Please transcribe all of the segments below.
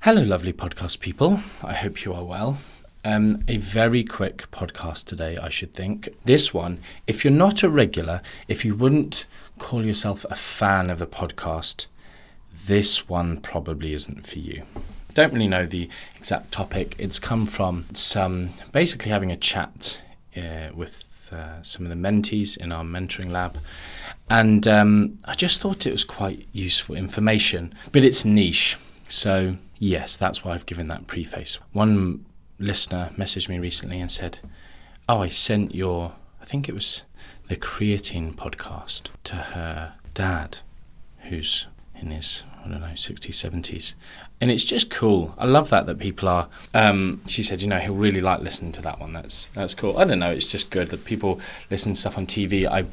Hello, lovely podcast people. I hope you are well. A very quick podcast today, I should think. This one, if you're not a regular, if you wouldn't call yourself a fan of the podcast, this one probably isn't for you. Don't really know the exact topic. It's come from basically having a chat with some of the mentees in our mentoring lab. And I just thought it was quite useful information, but it's niche. So yes, that's why I've given that preface. One listener messaged me recently and said, I sent I think it was the creatine podcast to her dad, who's in his, 60s, 70s. And it's just cool. I love that people are, she said, he'll really like listening to that one. That's cool. I don't know, it's just good that people listen to stuff on TV.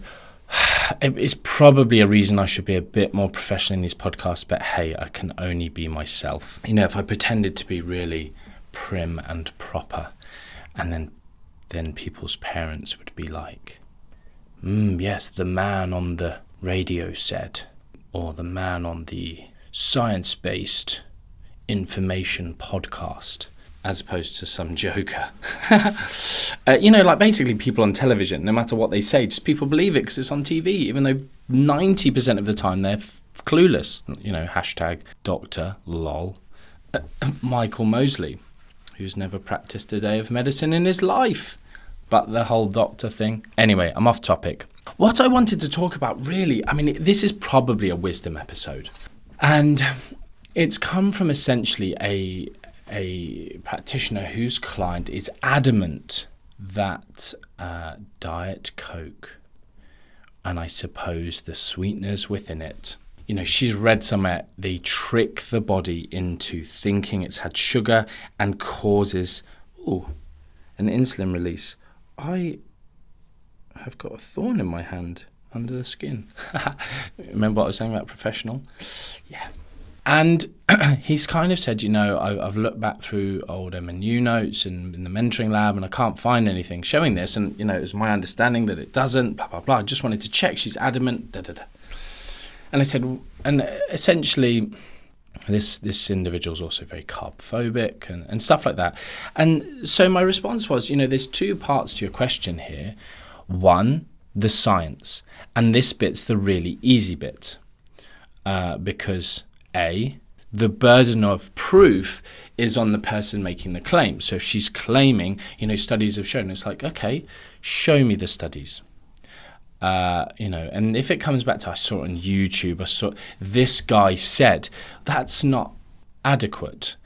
It's probably a reason I should be a bit more professional in these podcasts, but hey, I can only be myself. If I pretended to be really prim and proper, and then people's parents would be like, yes, the man on the radio said, or the man on the science-based information podcast, as opposed to some joker. Basically people on television, no matter what they say, just people believe it because it's on TV, even though 90% of the time they're clueless. Hashtag Dr. lol. Michael Mosley, who's never practiced a day of medicine in his life. But the whole doctor thing. Anyway, I'm off topic. What I wanted to talk about really, this is probably a wisdom episode. And it's come from essentially a practitioner whose client is adamant that Diet Coke, and I suppose the sweeteners within it, she's read somewhere they trick the body into thinking it's had sugar and causes an insulin release. I have got a thorn in my hand under the skin. Remember what I was saying about professional? Yeah. And he's kind of said, I've looked back through old M&U notes and in the mentoring lab, and I can't find anything showing this. And, it was my understanding that it doesn't, blah, blah, blah. I just wanted to check. She's adamant, da, da, da. And I said, and essentially, this individual's also very carb phobic and stuff like that. And so my response was, there's two parts to your question here. One, the science. And this bit's the really easy bit because the burden of proof is on the person making the claim. So if she's claiming, studies have shown, it's like, okay, show me the studies. And if it comes back to, I saw it on YouTube, this guy said, that's not adequate.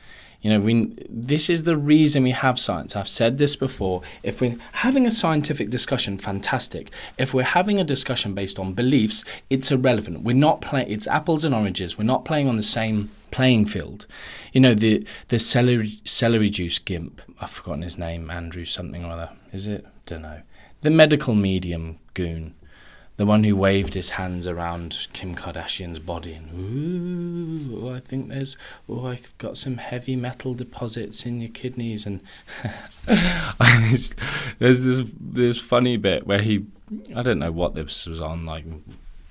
This is the reason we have science. I've said this before. If we're having a scientific discussion, fantastic. If we're having a discussion based on beliefs, it's irrelevant. We're not playing. It's apples and oranges. We're not playing on the same playing field. The celery juice gimp. I've forgotten his name. Andrew something or other. Is it? Don't know. The medical medium goon. The one who waved his hands around Kim Kardashian's body and, I think I've got some heavy metal deposits in your kidneys. And there's this funny bit where I don't know what this was on, like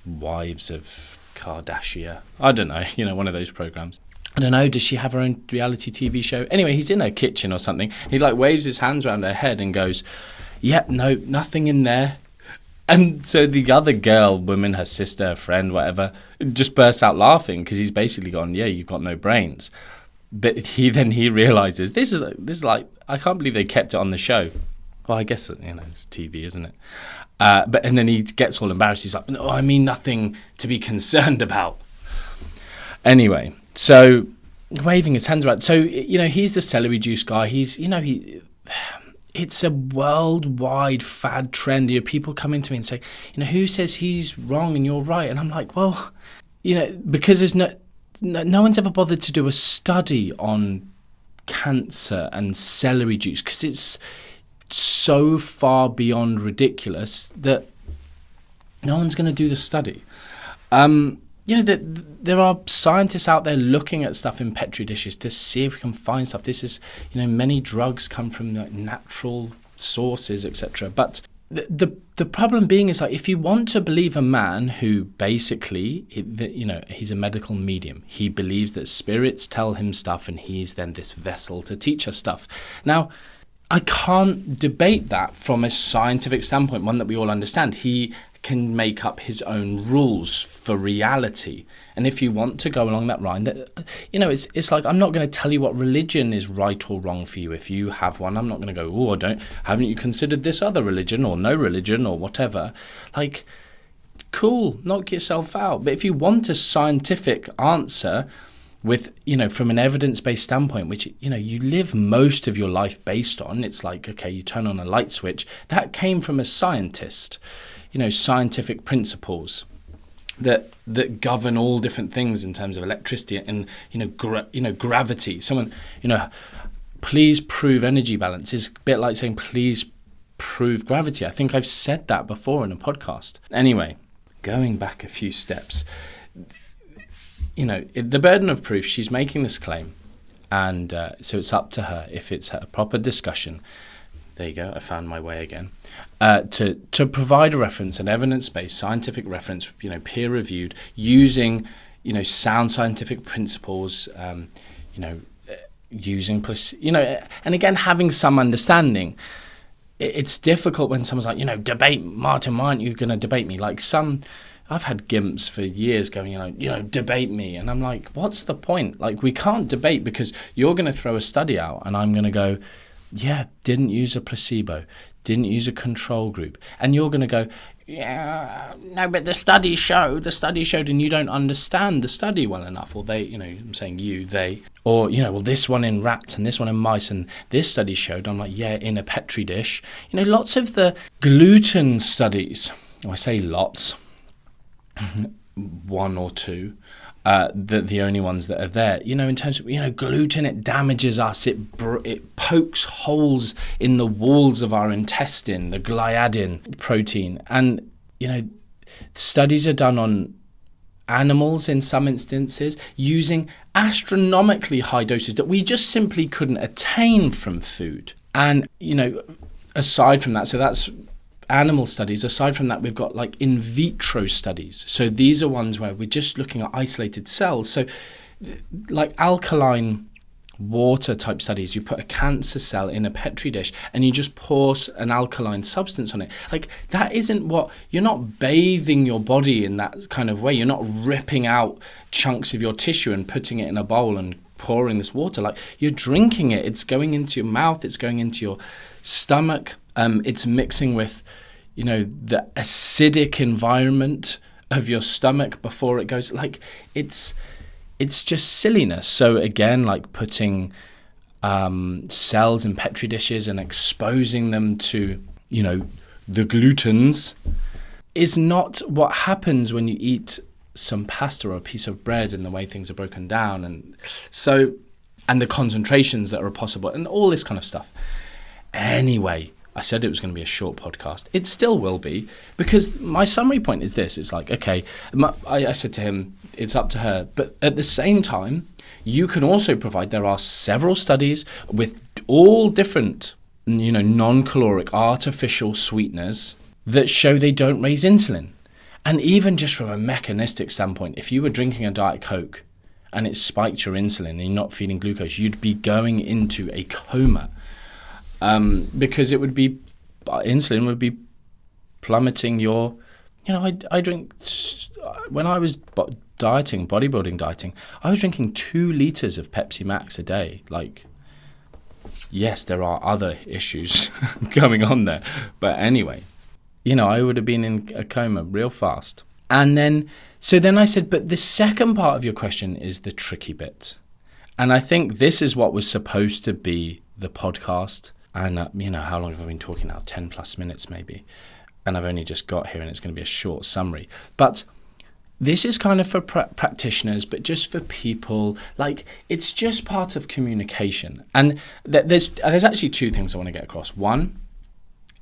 Wives of Kardashian. I don't know, one of those programs. I don't know, does she have her own reality TV show? Anyway, he's in her kitchen or something. He waves his hands around her head and goes, yeah, no, nothing in there. And so the other woman, her sister, her friend, whatever, just bursts out laughing because he's basically gone, yeah, you've got no brains. But he realizes this is like, I can't believe they kept it on the show. Well, I guess, it's TV, isn't it? And then he gets all embarrassed. He's like, no, I mean nothing to be concerned about. Anyway, so waving his hands around. So, he's the celery juice guy. He's, it's a worldwide fad trend. People come into me and say, who says he's wrong and you're right? And I'm like, well, because there's no one's ever bothered to do a study on cancer and celery juice because it's so far beyond ridiculous that no one's going to do the study. There are scientists out there looking at stuff in Petri dishes to see if we can find stuff. This is, many drugs come from natural sources, etc. But The problem being is, like, if you want to believe a man who basically, he's a medical medium, he believes that spirits tell him stuff and he's then this vessel to teach us stuff. Now, I can't debate that from a scientific standpoint, one that we all understand. He can make up his own rules for reality. And if you want to go along that line, it's like, I'm not going to tell you what religion is right or wrong for you. If you have one, I'm not going to go, haven't you considered this other religion or no religion or whatever? Like, cool, knock yourself out. But if you want a scientific answer with, from an evidence-based standpoint, which, you live most of your life based on, it's like, okay, you turn on a light switch, that came from a scientist, scientific principles that govern all different things in terms of electricity and, gravity. Someone, please prove energy balance is a bit like saying, please prove gravity. I think I've said that before in a podcast. Anyway, going back a few steps, the burden of proof, she's making this claim, and so it's up to her, if it's a proper discussion, there you go, I found my way again, to provide a reference, an evidence-based scientific reference, peer-reviewed, using, sound scientific principles, using, and again, having some understanding. It's difficult when someone's like, debate Martin, why aren't you going to debate me? Like I've had gimps for years going, debate me. And I'm like, what's the point? Like, we can't debate because you're going to throw a study out and I'm going to go, yeah, didn't use a placebo, didn't use a control group. And you're going to go, yeah, no, but the study showed, and you don't understand the study well enough. Or they, I'm saying they, or, well, this one in rats and this one in mice and this study showed. I'm like, yeah, in a Petri dish. Lots of the gluten studies, I say lots, one or two, the only ones that are there, in terms of, gluten, it damages us, it pokes holes in the walls of our intestine, the gliadin protein. And, studies are done on animals in some instances using astronomically high doses that we just simply couldn't attain from food. And, aside from that, so that's animal studies. Aside from that, we've got like in vitro studies. So these are ones where we're just looking at isolated cells. So like alkaline water type studies, you put a cancer cell in a Petri dish and you just pour an alkaline substance on it. Like, that isn't what, you're not bathing your body in that kind of way. You're not ripping out chunks of your tissue and putting it in a bowl and pouring this water. Like, you're drinking it. It's going into your mouth. It's going into your stomach. It's mixing with, the acidic environment of your stomach before it goes. Like, it's just silliness. So again, like putting cells in Petri dishes and exposing them to, the glutens is not what happens when you eat some pasta or a piece of bread and the way things are broken down. And the concentrations that are possible and all this kind of stuff. Anyway, I said it was going to be a short podcast. It still will be, because my summary point is this. It's like, okay, I said to him, it's up to her. But at the same time, you can also provide, there are several studies with all different, non-caloric artificial sweeteners that show they don't raise insulin. And even just from a mechanistic standpoint, if you were drinking a Diet Coke and it spiked your insulin and you're not feeding glucose, you'd be going into a coma. Because insulin would be plummeting your, I drink, when I was bodybuilding dieting, I was drinking 2 liters of Pepsi Max a day. Like, yes, there are other issues going on there. But anyway, I would have been in a coma real fast. And then I said, but the second part of your question is the tricky bit. And I think this is what was supposed to be the podcast. And, how long have I been talking now? 10 plus minutes maybe. And I've only just got here and it's going to be a short summary. But this is kind of for practitioners, but just for people, like, it's just part of communication. And there's actually 2 things I want to get across. One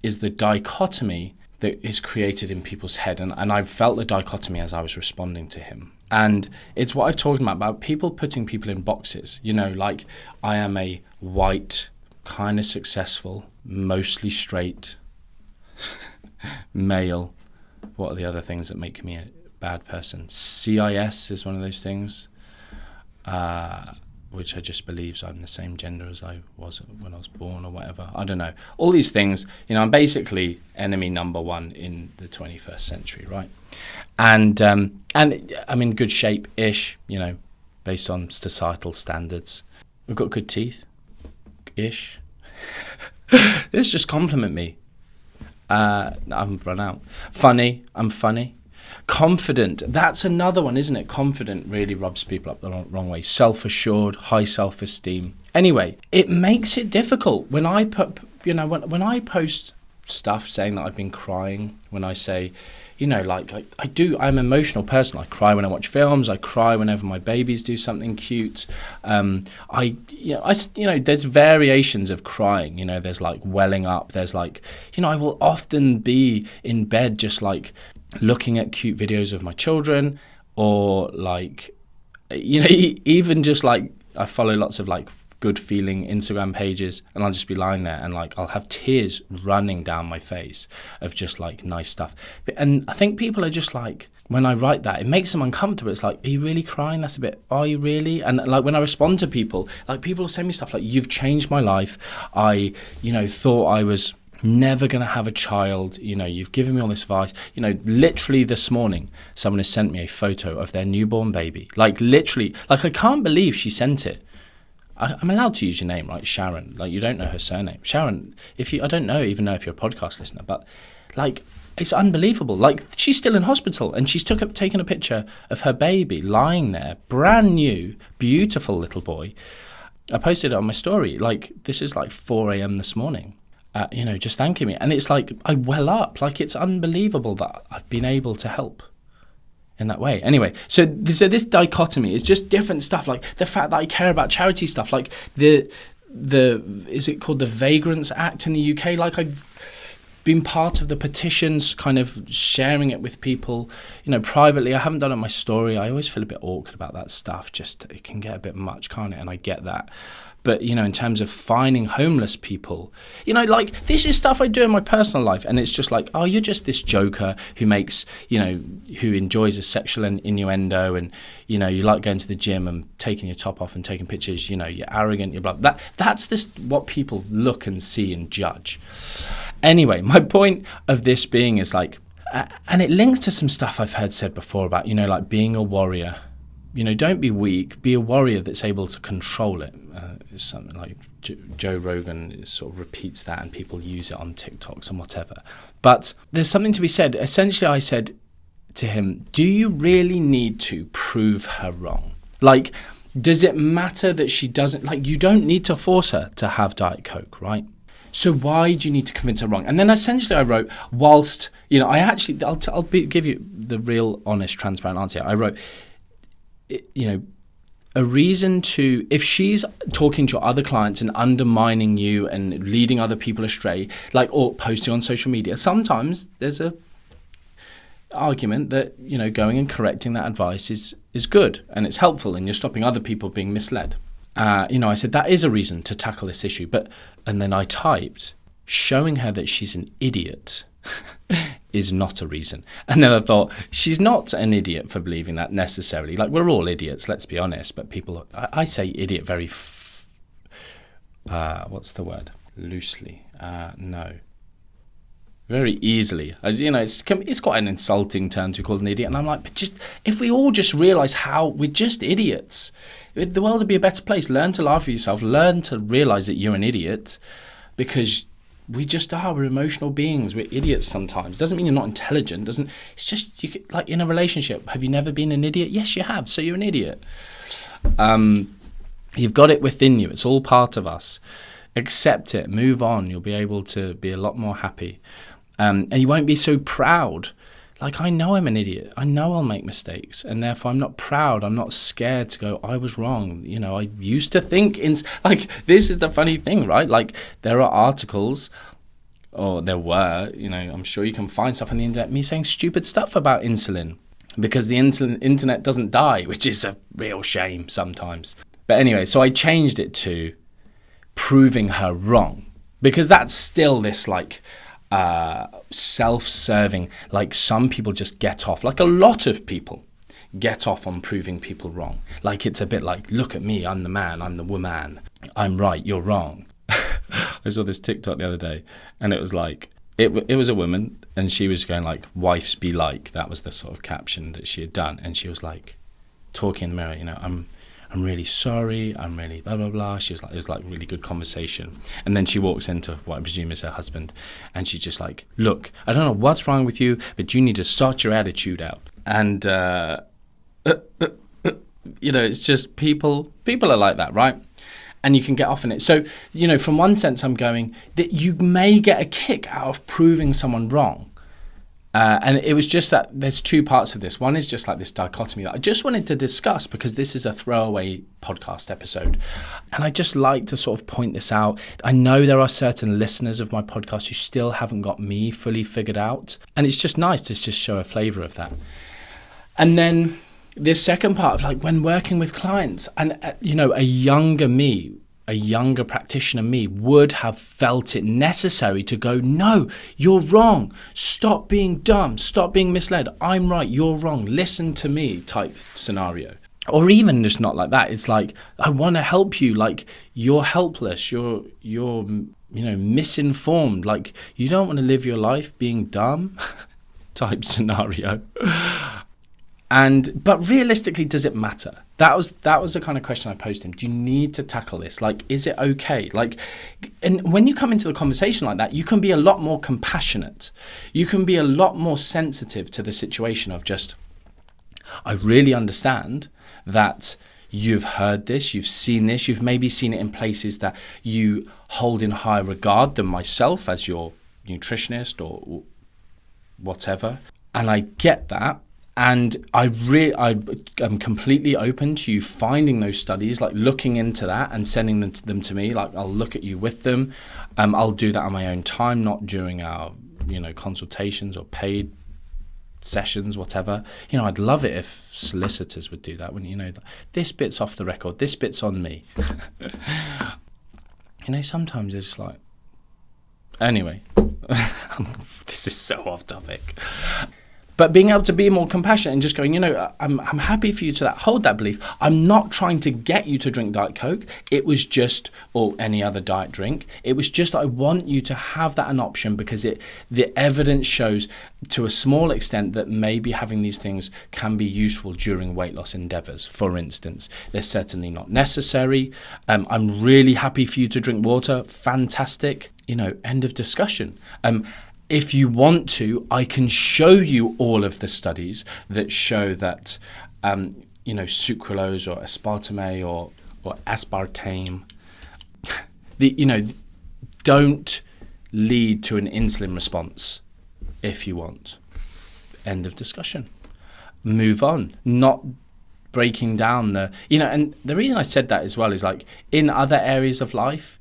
is the dichotomy that is created in people's head. And I've felt the dichotomy as I was responding to him. And it's what I've talked about people putting people in boxes. Like, I am a white, kind of successful, mostly straight, Male. What are the other things that make me a bad person? CIS is one of those things, which I just believes I'm the same gender as I was when I was born or whatever. I don't know. All these things, I'm basically enemy number one in the 21st century, right? And I'm in good shape-ish, based on societal standards. I've got good teeth-ish. Let's just compliment me. I've run out. Funny. I'm funny. Confident. That's another one, isn't it? Confident really rubs people up the wrong way. Self-assured, high self-esteem. Anyway, it makes it difficult when I put, when I post stuff saying that I've been crying, when I say, I'm an emotional person. I cry when I watch films. I cry whenever my babies do something cute. There's variations of crying. There's like welling up. There's like, I will often be in bed just like looking at cute videos of my children, or like, even just like I follow lots of like good feeling Instagram pages, and I'll just be lying there and like I'll have tears running down my face of just like nice stuff. And I think people are just like, when I write that, it makes them uncomfortable. It's like, are you really crying? That's a bit, are you really? And like when I respond to people, like people will send me stuff like, you've changed my life. I, thought I was never going to have a child. You've given me all this advice. Literally this morning, someone has sent me a photo of their newborn baby. Like literally, like I can't believe she sent it. I'm allowed to use your name, right? Sharon. Like, you don't know her surname. Sharon, I don't even know if you're a podcast listener, but like, it's unbelievable. Like, she's still in hospital and she's taken a picture of her baby lying there, brand new, beautiful little boy. I posted it on my story. Like, this is like 4 a.m. this morning, just thanking me. And it's like, I well up. Like, it's unbelievable that I've been able to help in that way. Anyway, so this dichotomy is just different stuff, like the fact that I care about charity stuff, like the is it called the Vagrants Act in the UK? Like, I've been part of the petitions, kind of sharing it with people, privately. I haven't done it on my story. I always feel a bit awkward about that stuff. Just, it can get a bit much, can't it? And I get that. But, in terms of finding homeless people, like, this is stuff I do in my personal life. And it's just like, oh, you're just this joker who makes, who enjoys a sexual innuendo. And, you like going to the gym and taking your top off and taking pictures. You're arrogant, you're blah. That's what people look and see and judge. Anyway, my point of this being is like, and it links to some stuff I've heard said before about, like being a warrior. Don't be weak, be a warrior that's able to control it. Something like Joe Rogan sort of repeats that, and people use it on TikToks and whatever. But there's something to be said. Essentially, I said to him, do you really need to prove her wrong? Like, does it matter that she doesn't, like, you don't need to force her to have Diet Coke, right? So why do you need to convince her wrong? And then essentially I wrote, whilst, I'll give you the real, honest, transparent answer. I wrote, a reason to, if she's talking to your other clients and undermining you and leading other people astray, like, or posting on social media, sometimes there's a argument that, going and correcting that advice is good and it's helpful and you're stopping other people being misled. I said that is a reason to tackle this issue. And then I typed, showing her that she's an idiot is not a reason. And then I thought, she's not an idiot for believing that necessarily. Like, we're all idiots, let's be honest. But people, I say idiot very, what's the word? Loosely. No. Very easily. It's quite an insulting term to be called an idiot. And I'm like, but just, if we all just realise how we're just idiots, the world would be a better place. Learn to laugh at yourself. Learn to realise that you're an idiot, because we just are. We're emotional beings. We're idiots sometimes. Doesn't mean you're not intelligent. It's just, like in a relationship, have you never been an idiot? Yes, you have. So you're an idiot. You've got it within you. It's all part of us. Accept it. Move on. You'll be able to be a lot more happy. And you won't be so proud. Like, I know I'm an idiot. I know I'll make mistakes. And therefore, I'm not proud. I'm not scared to go, I was wrong. I used to think, like, this is the funny thing, right? Like, there are articles, or there were, I'm sure you can find stuff on the internet, me saying stupid stuff about insulin, because the internet doesn't die, which is a real shame sometimes. But anyway, so I changed it to proving her wrong, because that's still this, like, self-serving. Like some people just get off, like a lot of people get off on proving people wrong. Like it's a bit like, look at me, I'm the man, I'm the woman, I'm right, you're wrong. I saw this TikTok the other day, and it was like, it was a woman, and she was going like, wives be like, that was the sort of caption that she had done, and she was like, talking in the mirror, you know, I'm really sorry, I'm really blah blah blah. She was like, it was like really good conversation, and then she walks into what I presume is her husband, and she's just like, look, I don't know what's wrong with you, but you need to sort your attitude out. And you know, it's just people are like that, right? And you can get off in it. So, you know, from one sense, I'm going that you may get a kick out of proving someone wrong. And it was just that there's two parts of this. One is just like this dichotomy that I just wanted to discuss because this is a throwaway podcast episode. And I just like to sort of point this out. I know there are certain listeners of my podcast who still haven't got me fully figured out. And it's just nice to just show a flavour of that. And then this second part of like when working with clients, and you know, a younger practitioner me would have felt it necessary to go, no, you're wrong, stop being dumb, stop being misled, I'm right, you're wrong, listen to me type scenario. Or even just not like that, it's like, I want to help you, like you're helpless, you're you know, misinformed, like you don't want to live your life being dumb type scenario. But realistically, does it matter? That was the kind of question I posed to him. Do you need to tackle this? Like, is it okay? Like, and when you come into the conversation like that, you can be a lot more compassionate. You can be a lot more sensitive to the situation of just, I really understand that you've heard this, you've seen this, you've maybe seen it in places that you hold in higher regard than myself as your nutritionist or whatever. And I get that. And I'm completely open to you finding those studies, like looking into that and sending them to me. Like I'll look at you with them. I'll do that on my own time, not during our, you know, consultations or paid sessions, whatever. You know, I'd love it if solicitors would do that. When you know, this bit's off the record, this bit's on me. You know, sometimes it's like. Anyway, this is so off topic. But being able to be more compassionate and just going, you know, I'm happy for you to hold that belief. I'm not trying to get you to drink Diet Coke. It was just, or any other diet drink. It was just, I want you to have that an option because the evidence shows to a small extent that maybe having these things can be useful during weight loss endeavors. For instance, they're certainly not necessary. I'm really happy for you to drink water. Fantastic. You know, end of discussion. If you want to, I can show you all of the studies that show that, you know, sucralose or aspartame or aspartame, don't lead to an insulin response if you want. End of discussion. Move on. Not breaking down and the reason I said that as well is like in other areas of life,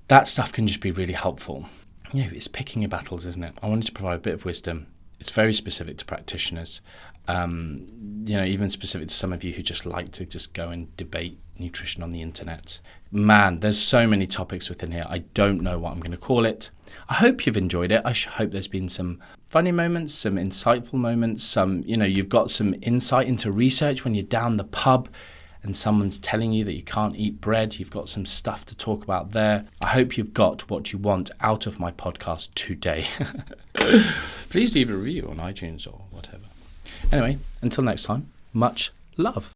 that stuff can just be really helpful. You know, it's picking your battles, isn't it? I wanted to provide a bit of wisdom. It's very specific to practitioners. You know, even specific to some of you who just like to just go and debate nutrition on the internet. Man, there's so many topics within here. I don't know what I'm going to call it. I hope you've enjoyed it. I hope there's been some funny moments, some insightful moments, some, you know, you've got some insight into research when you're down the pub and someone's telling you that you can't eat bread. You've got some stuff to talk about there. I hope you've got what you want out of my podcast today. Please leave a review on iTunes or whatever. Anyway, until next time, much love.